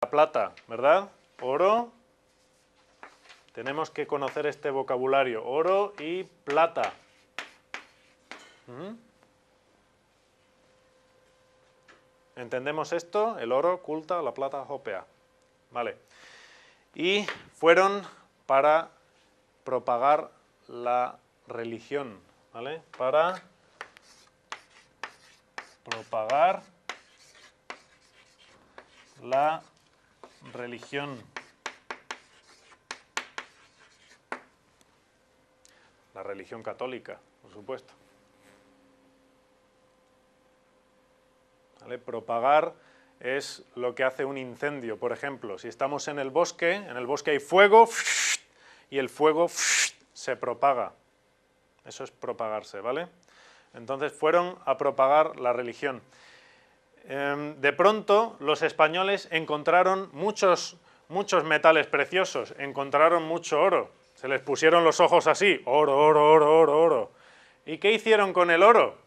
la plata, ¿verdad? Oro, tenemos que conocer este vocabulario, oro y plata. ¿Entendemos esto? El oro, culta, la plata, hopea. Vale. Y fueron para propagar la religión, ¿vale? Para propagar la religión. La religión católica, por supuesto. ¿Vale? Propagar es lo que hace un incendio, por ejemplo. Si estamos en el bosque hay fuego y el fuego se propaga. Eso es propagarse, ¿vale? Entonces fueron a propagar la religión. De pronto los españoles encontraron muchos metales preciosos, encontraron mucho oro. Se les pusieron los ojos así, oro, oro, oro, oro, oro. ¿Y qué hicieron con el oro?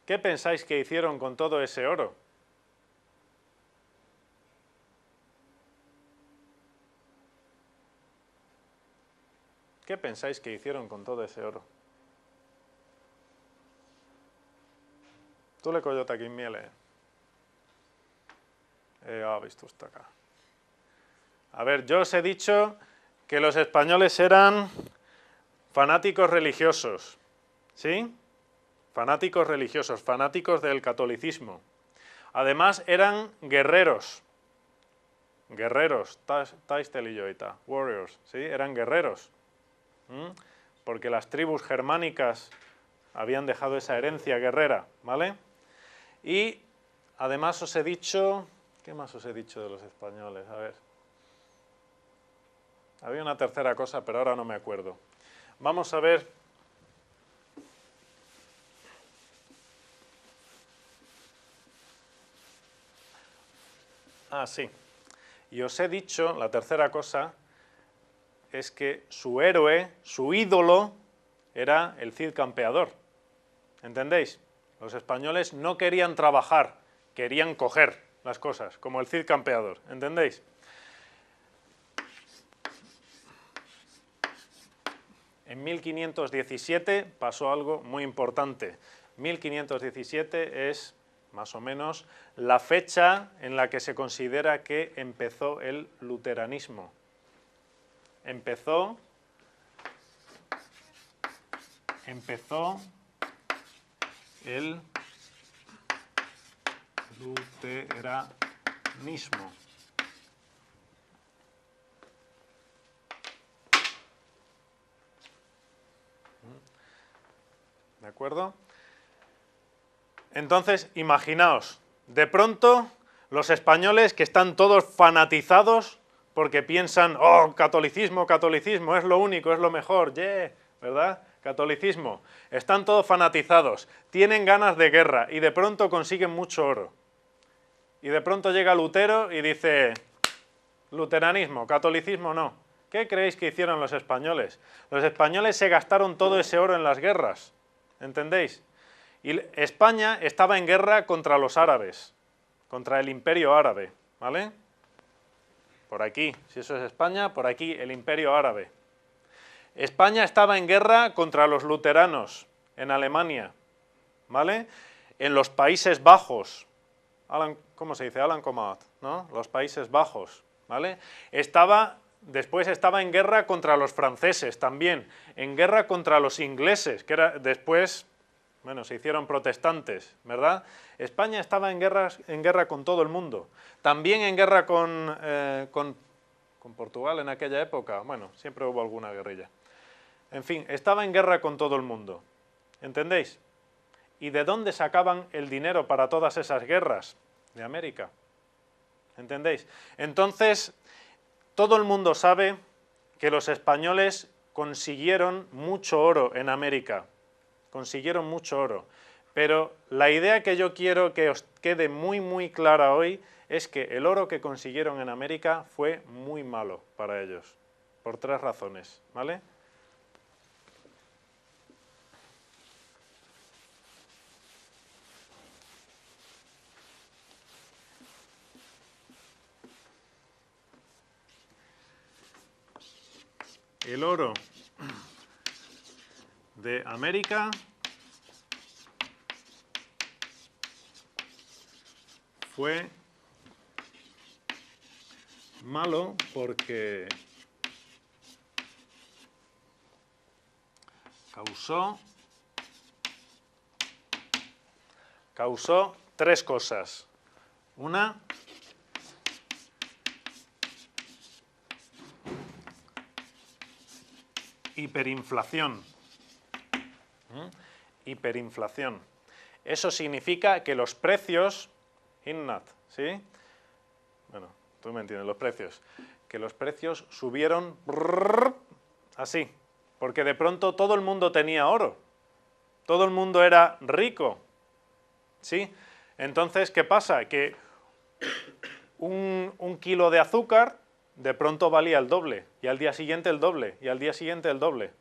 ¿Qué pensáis que hicieron con todo ese oro? ¿Qué pensáis que hicieron con todo ese oro? Tule ko jotakin mieleen? Ei aavistusta acá. A ver, yo os he dicho que los españoles eran fanáticos religiosos, ¿sí? Fanáticos religiosos, fanáticos del catolicismo. Además eran guerreros, taistelijoita, warriors, ¿sí? Eran guerreros, porque las tribus germánicas habían dejado esa herencia guerrera, ¿vale? Y además os he dicho, ¿qué más os he dicho de los españoles? A ver, había una tercera cosa, pero ahora no me acuerdo. Vamos a ver. Ah, sí. Y os he dicho, la tercera cosa, es que su héroe, su ídolo, era el Cid Campeador. ¿Entendéis? Los españoles no querían trabajar, querían coger las cosas, como el Cid Campeador. ¿Entendéis? En 1517 pasó algo muy importante. 1517 es, más o menos, la fecha en la que se considera que empezó el luteranismo. Empezó el luteranismo. ¿De acuerdo? Entonces, imaginaos, de pronto los españoles que están todos fanatizados porque piensan, oh, catolicismo, catolicismo, es lo único, es lo mejor, yeah, ¿verdad? Catolicismo. Están todos fanatizados, tienen ganas de guerra y de pronto consiguen mucho oro. Y de pronto llega Lutero y dice, luteranismo, catolicismo no. ¿Qué creéis que hicieron los españoles? Los españoles se gastaron todo ese oro en las guerras, ¿entendéis? Y España estaba en guerra contra los árabes, contra el imperio árabe, ¿vale? Por aquí, si eso es España, por aquí el imperio árabe. España estaba en guerra contra los luteranos en Alemania, ¿vale? En los Países Bajos, ¿cómo se dice? Alan Comat, ¿no? Los Países Bajos, ¿vale? Después estaba en guerra contra los franceses también, en guerra contra los ingleses, que era después, bueno, se hicieron protestantes, ¿verdad? España estaba en guerra con todo el mundo. También en guerra con Portugal en aquella época. Bueno, siempre hubo alguna guerrilla. En fin, estaba en guerra con todo el mundo. ¿Entendéis? ¿Y de dónde sacaban el dinero para todas esas guerras? De América. ¿Entendéis? Entonces, todo el mundo sabe que los españoles consiguieron mucho oro en América. Consiguieron mucho oro. Pero la idea que yo quiero que os quede muy, muy clara hoy es que el oro que consiguieron en América fue muy malo para ellos, por 3 razones, ¿vale? el oro de América fue malo porque causó tres cosas. Una, hiperinflación. Hiperinflación. Eso significa que los precios, Hinnat, ¿sí? Bueno, tú me entiendes, los precios. Que los precios subieron así, porque de pronto todo el mundo tenía oro. Todo el mundo era rico, ¿sí? Entonces, ¿qué pasa? Que un kilo de azúcar de pronto valía el doble, y al día siguiente el doble, y al día siguiente el doble.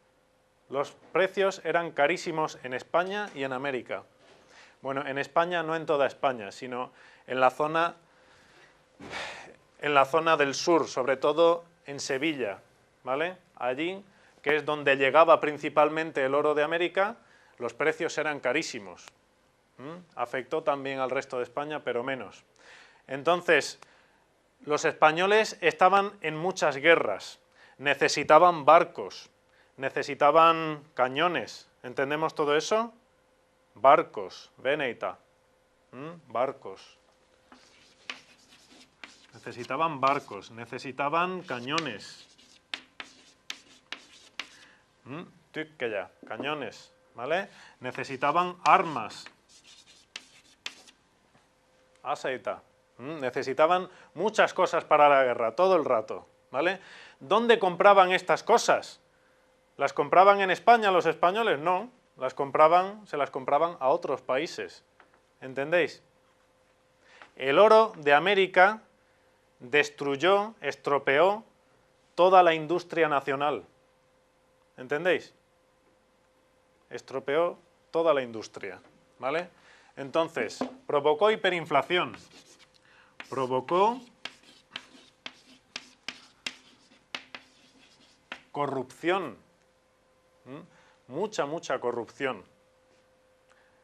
Los precios eran carísimos en España y en América. Bueno, en España no en toda España, sino en la zona del sur, sobre todo en Sevilla, ¿vale? Allí, que es donde llegaba principalmente el oro de América, los precios eran carísimos. Afectó también al resto de España, pero menos. Entonces, los españoles estaban en muchas guerras, necesitaban barcos, necesitaban cañones. ¿Entendemos todo eso? Barcos, veneita, barcos. Necesitaban barcos, necesitaban cañones. Que ya, cañones, ¿vale? Necesitaban armas. Aceita. Necesitaban muchas cosas para la guerra, todo el rato, ¿vale? ¿Dónde compraban estas cosas? ¿Las compraban en España los españoles? No, se las compraban a otros países. ¿Entendéis? El oro de América destruyó, estropeó toda la industria nacional. ¿Entendéis? Estropeó toda la industria, ¿vale? Entonces, provocó hiperinflación, provocó corrupción, mucha corrupción.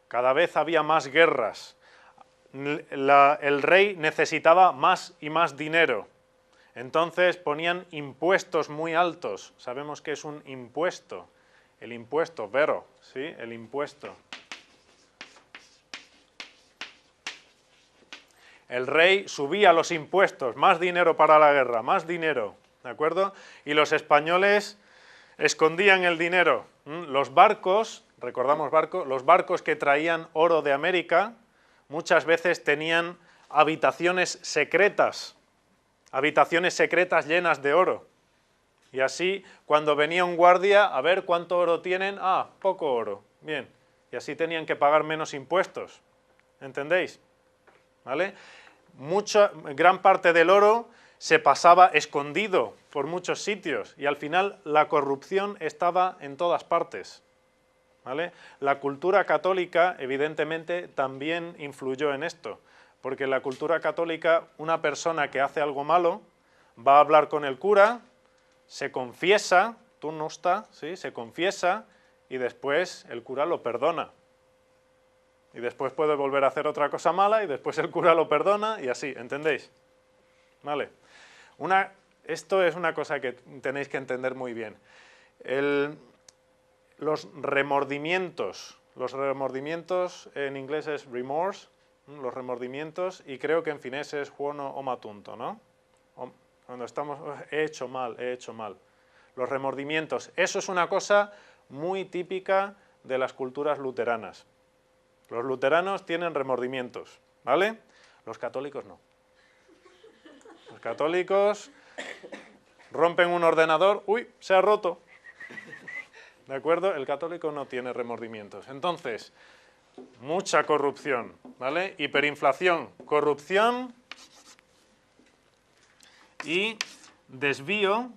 Cada vez había más guerras. El rey necesitaba más y más dinero. Entonces ponían impuestos muy altos. Sabemos que es un impuesto. El impuesto, vero, ¿sí? El impuesto. El rey subía los impuestos, más dinero para la guerra, más dinero, ¿de acuerdo? Y los españoles escondían el dinero. Los barcos, recordamos barcos, los barcos que traían oro de América muchas veces tenían habitaciones secretas llenas de oro. Y así, cuando venía un guardia, a ver cuánto oro tienen, poco oro, bien. Y así tenían que pagar menos impuestos, ¿entendéis? ¿Vale? Gran parte del oro se pasaba escondido por muchos sitios y al final la corrupción estaba en todas partes, ¿vale? La cultura católica evidentemente también influyó en esto, porque en la cultura católica una persona que hace algo malo va a hablar con el cura, se confiesa, tú no está, ¿sí? Se confiesa y después el cura lo perdona. Y después puede volver a hacer otra cosa mala y después el cura lo perdona y así, ¿entendéis? ¿Vale? Esto es una cosa que tenéis que entender muy bien. Los remordimientos en inglés es remorse, los remordimientos, y creo que en finés es huono omatunto, ¿no? Cuando estamos, he hecho mal. Los remordimientos, eso es una cosa muy típica de las culturas luteranas. Los luteranos tienen remordimientos, ¿vale? Los católicos no. Los católicos rompen un ordenador, ¡uy! Se ha roto. ¿De acuerdo? El católico no tiene remordimientos. Entonces, mucha corrupción, ¿vale? Hiperinflación, corrupción y desvío